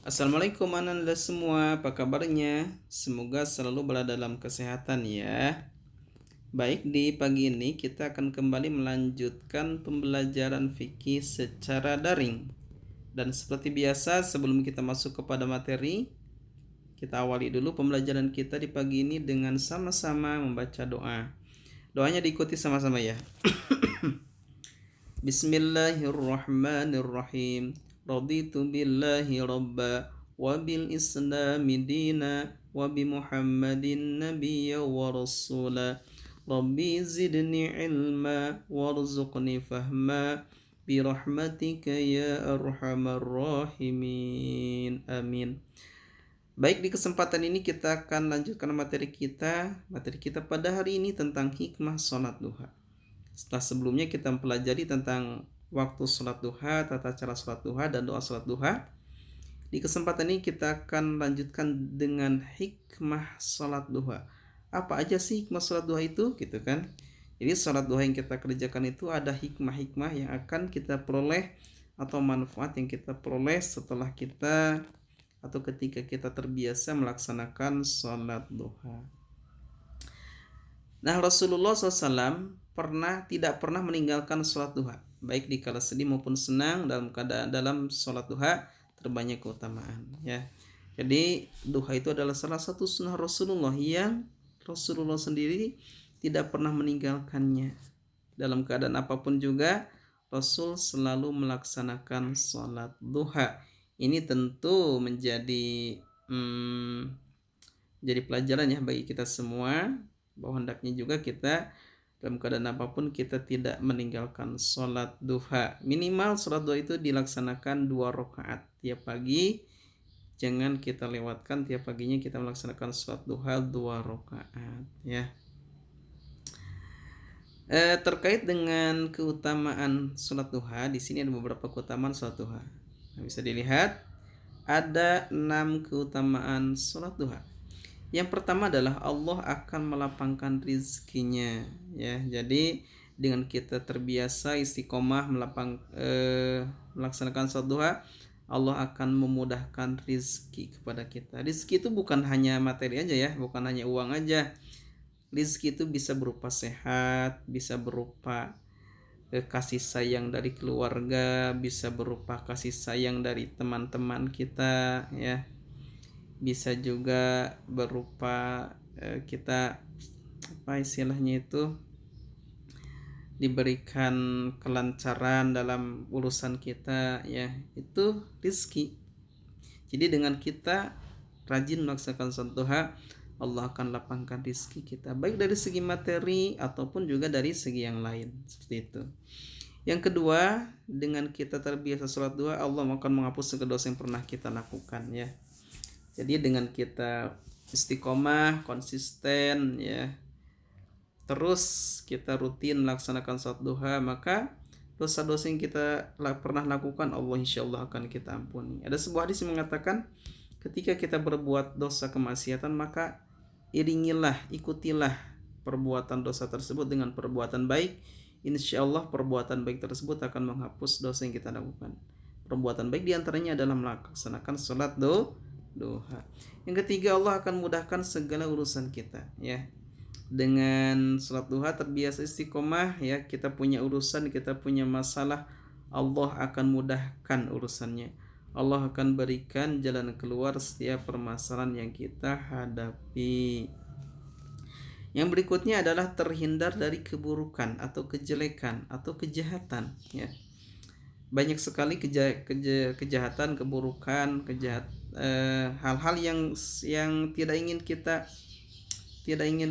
Assalamualaikum anda semua, apa kabarnya? Semoga selalu berada dalam kesehatan ya. Baik, di pagi ini kita akan kembali melanjutkan pembelajaran fikih secara daring. Dan seperti biasa, sebelum kita masuk kepada materi, kita awali dulu pembelajaran kita di pagi ini dengan sama-sama membaca doa. Doanya diikuti sama-sama ya. Bismillahirrahmanirrahim. Raditu billahi rabba wa bil islami dina wa bi Muhammadin nabiyya wa rasula. Rabbi zidni ilma warzuqni fahma bi rahmatika ya arhamar rahimin. Amin. Baik, di kesempatan ini kita akan lanjutkan materi kita. Materi kita pada hari ini tentang hikmah sholat duha. Setelah sebelumnya kita mempelajari tentang waktu sholat duha, tata cara sholat duha, dan doa sholat duha. Di kesempatan ini kita akan lanjutkan dengan hikmah sholat duha. Apa aja sih hikmah sholat duha itu? Gitu kan. Jadi sholat duha yang kita kerjakan itu ada hikmah-hikmah yang akan kita peroleh atau manfaat yang kita peroleh setelah kita atau ketika kita terbiasa melaksanakan sholat duha. Nah, Rasulullah SAW tidak pernah meninggalkan sholat duha, baik di kala sedih maupun senang. Dalam sholat duha terbanyak keutamaan ya. Jadi duha itu adalah salah satu sunnah Rasulullah yang Rasulullah sendiri tidak pernah meninggalkannya. Dalam keadaan apapun juga Rasul selalu melaksanakan sholat duha. Ini tentu menjadi jadi pelajaran ya bagi kita semua, bahwa hendaknya juga kita dalam keadaan apapun kita tidak meninggalkan sholat duha. Minimal sholat duha itu dilaksanakan 2 rakaat tiap pagi. Jangan kita lewatkan, tiap paginya kita melaksanakan sholat duha 2 rakaat ya. Terkait dengan keutamaan sholat duha, di sini ada beberapa keutamaan sholat duha. Nah, bisa dilihat ada 6 keutamaan sholat duha. Yang pertama adalah Allah akan melapangkan rizkinya ya. Jadi dengan kita terbiasa istiqomah melaksanakan sholat duha, Allah akan memudahkan rizki kepada kita. Rizki itu bukan hanya materi aja ya, bukan hanya uang aja. Rizki itu bisa berupa sehat, bisa berupa kasih sayang dari keluarga, bisa berupa kasih sayang dari teman-teman kita ya. Bisa juga berupa kita diberikan kelancaran dalam urusan kita ya, itu rizki. Jadi dengan kita rajin melaksanakan sholat duha, Allah akan lapangkan rizki kita, baik dari segi materi ataupun juga dari segi yang lain, seperti itu. Yang kedua, dengan kita terbiasa sholat duha, Allah akan menghapus segala dosa yang pernah kita lakukan ya. Jadi dengan kita istiqomah, konsisten ya, terus kita rutin melaksanakan sholat duha, maka dosa-dosa yang kita pernah lakukan Allah insyaallah akan kita ampuni. Ada sebuah hadis yang mengatakan ketika kita berbuat dosa kemaksiatan, maka ikutilah perbuatan dosa tersebut dengan perbuatan baik. Insyaallah perbuatan baik tersebut akan menghapus dosa yang kita lakukan. Perbuatan baik diantaranya adalah melaksanakan sholat duha. Yang ketiga, Allah akan mudahkan segala urusan kita ya. Dengan sholat duha terbiasa istiqomah ya, kita punya urusan, kita punya masalah, Allah akan mudahkan urusannya. Allah akan berikan jalan keluar setiap permasalahan yang kita hadapi. Yang berikutnya adalah terhindar dari keburukan atau kejelekan atau kejahatan ya. Banyak sekali kejahatan, keburukan, hal-hal yang tidak ingin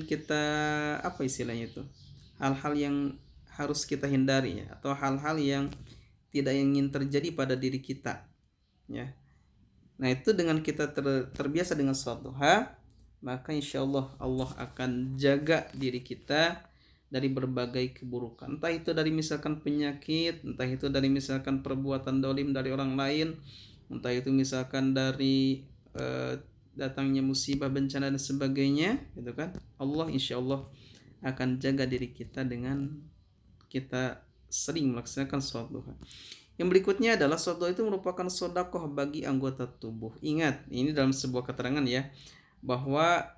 kita apa istilahnya itu, hal-hal yang harus kita hindari ya, atau hal-hal yang tidak ingin terjadi pada diri kita ya. Nah, itu dengan kita terbiasa dengan sholat duha, maka insyaallah Allah akan jaga diri kita dari berbagai keburukan, entah itu dari misalkan penyakit, entah itu dari misalkan perbuatan dolim dari orang lain, entah itu misalkan dari datangnya musibah, bencana dan sebagainya gitu kan. Allah insyaallah akan jaga diri kita dengan kita sering melaksanakan sholat duha. Yang berikutnya adalah sedekah itu merupakan sedekah bagi anggota tubuh. Ingat, ini dalam sebuah keterangan ya, bahwa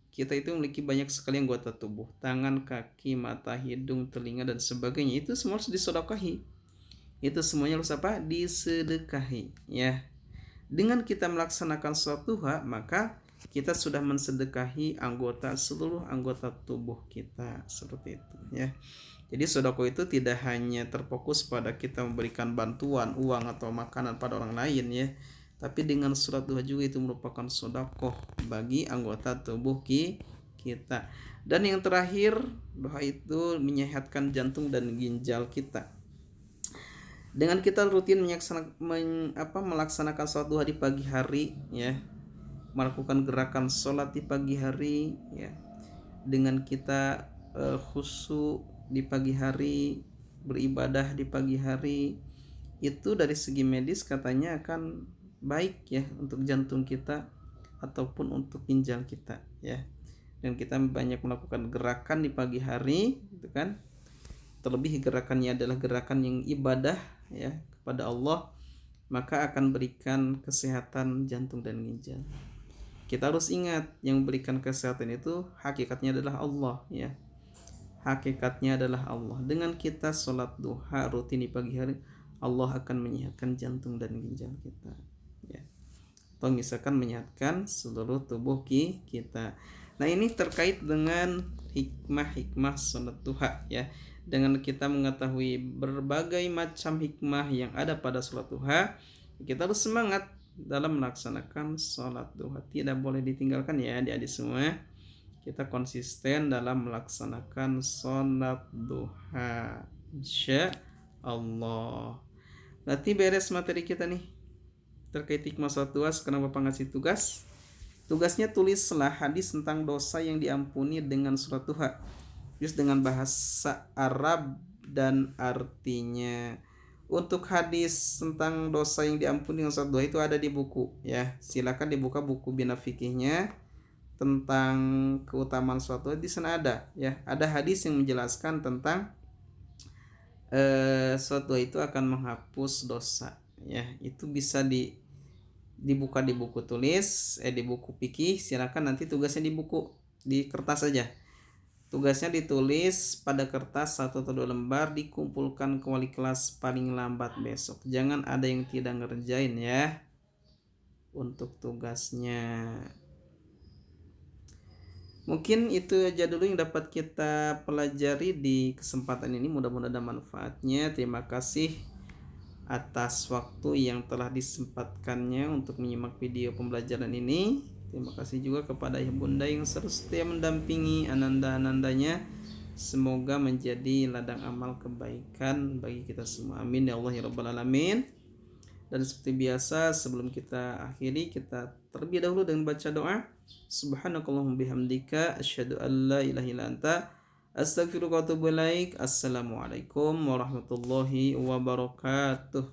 kita itu memiliki banyak sekali anggota tubuh, tangan, kaki, mata, hidung, telinga dan sebagainya. Itu semua harus disedekahi. Itu semuanya harus apa? Disedekahi, ya. Dengan kita melaksanakan sholat duha, maka kita sudah mensedekahi seluruh anggota tubuh kita, seperti itu, ya. Jadi sedekah itu tidak hanya terfokus pada kita memberikan bantuan uang atau makanan pada orang lain, ya, tapi dengan sholat duha juga itu merupakan sedekah bagi anggota tubuh kita. Dan yang terakhir, doa itu menyehatkan jantung dan ginjal kita. Dengan kita rutin melaksanakan sholat duha di pagi hari, ya, melakukan gerakan sholat di pagi hari, ya, dengan kita khusyuk di pagi hari, beribadah di pagi hari, itu dari segi medis katanya akan baik ya untuk jantung kita ataupun untuk ginjal kita, ya. Dan kita banyak melakukan gerakan di pagi hari, gitu kan. Terlebih gerakannya adalah gerakan yang ibadah, ya, kepada Allah, maka akan berikan kesehatan jantung dan ginjal. Kita harus ingat yang memberikan kesehatan itu hakikatnya adalah Allah, ya. Hakikatnya adalah Allah. Dengan kita sholat duha rutin di pagi hari, Allah akan menyehatkan jantung dan ginjal kita, ya. Atau misalkan menyehatkan seluruh tubuh kita. Nah, ini terkait dengan hikmah-hikmah sholat duha, ya. Dengan kita mengetahui berbagai macam hikmah yang ada pada sholat duha, kita harus semangat dalam melaksanakan sholat duha. Tidak boleh ditinggalkan ya adik-adik semua. Kita konsisten dalam melaksanakan sholat duha, insya Allah. Berarti beres materi kita nih terkait hikmah sholat duha. Sekarang Bapak ngasih tugas. Tugasnya tulislah hadis tentang dosa yang diampuni dengan sholat duha, terus dengan bahasa Arab dan artinya. Untuk hadis tentang dosa yang diampuni dengan sholat duha itu ada di buku, ya. Silakan dibuka buku Bina Fikihnya tentang keutamaan sholat duha. Di sana ada, ya, ada hadis yang menjelaskan tentang sholat duha itu akan menghapus dosa, ya. Itu bisa dibuka di buku tulis, di buku fikih. Silakan nanti tugasnya di kertas saja. Tugasnya ditulis pada kertas 1 atau 2 lembar, dikumpulkan ke wali kelas paling lambat besok. Jangan ada yang tidak ngerjain ya untuk tugasnya. Mungkin itu aja dulu yang dapat kita pelajari di kesempatan ini. Mudah-mudahan ada manfaatnya. Terima kasih atas waktu yang telah disempatkannya untuk menyimak video pembelajaran ini. Terima kasih juga kepada Ayah Bunda yang selalu setia mendampingi ananda-anandanya. Semoga menjadi ladang amal kebaikan bagi kita semua. Amin ya Allah ya Rabbal Alamin. Dan seperti biasa sebelum kita akhiri, kita terlebih dahulu dengan baca doa. Subhanakallahumma bihamdika asyhadu an la ilaha illa anta astaghfiruka wa atubu ilaik. Assalamualaikum warahmatullahi wabarakatuh.